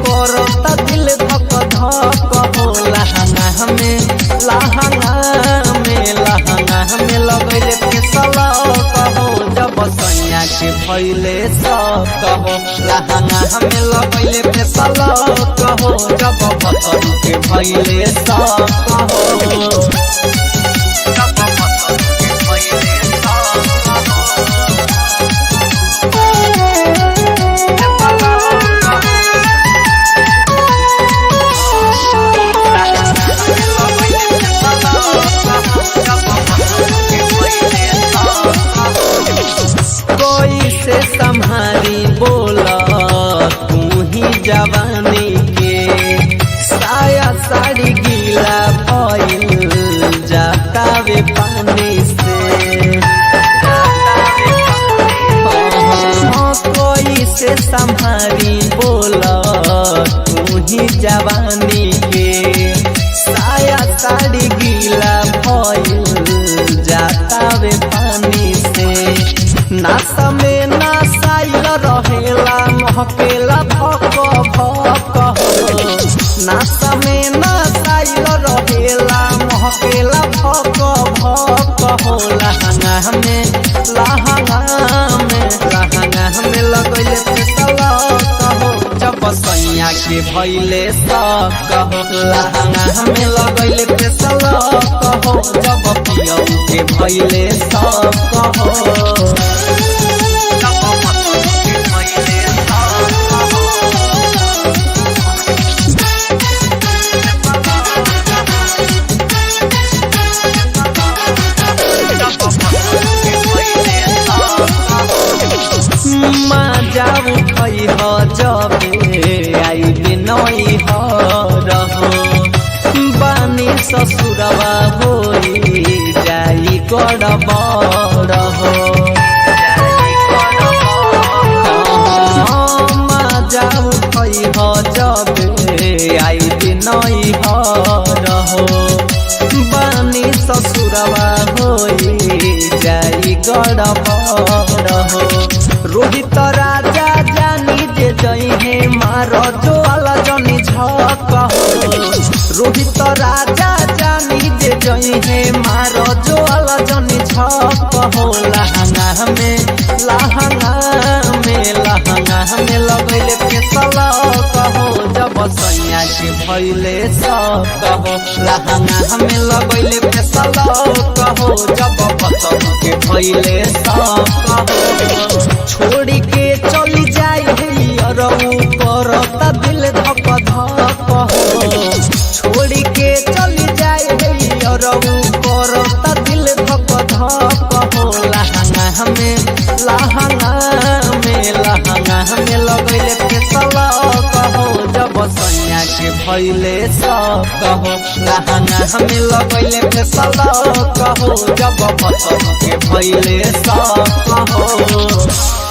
करता दिल धक धक हो लहंगा में लगैले फिसला कहो जब सैया के भइले सब कहो लहंगा में लगैले फिसला कहो जब बतरू के भइले सब कहो से संभारी बोला तू ही जवानी के साया साड़ी गीला भइल जाता वे पानी से कोई से संभारी बोला तू ही जवानी के साया साड़ी गीला भइल जाता वे पानी से नासा में नासाइल रहेला महकेला भक भक हो नासा में नासाइल रहेला महकेला भक भक हो लहंगा में लगैले फिसला कहो जब सैया के भइले सब कहो लहंगा में लगैले फिसला कहो जब पियऊ के भइले सब कहो माजा उठई ह जबे आई बिनई ह रहो बानी ससुरवा होई जाई गड़बड़ हो माजा उठई ह जबे आई बिनई ह रहो बानी ससुरवा होई जाई गड़बड़ हो रोहित राजा जानी जे जई है मारो जो आला जनी झक हो रोहित राजा जानी जे जई है मारो जो आला जनी झक हो लहंगा में लगैले फिसला कहो जब सैया के भइले सब कहो लहंगा में लगैले फिसला कहो जब बतरू के भइले सब कहो छोड़ी के चली जाए अरऊ करता दिल धक धक हो छोड़ी के चली जाए अरऊ करता दिल धक धक हो लहंगा में लगैले फिसला कहो जब सैया के भइले सब कहो लहंगा में लगैले फिसला कहो जब बतरू के भइले सब कहो।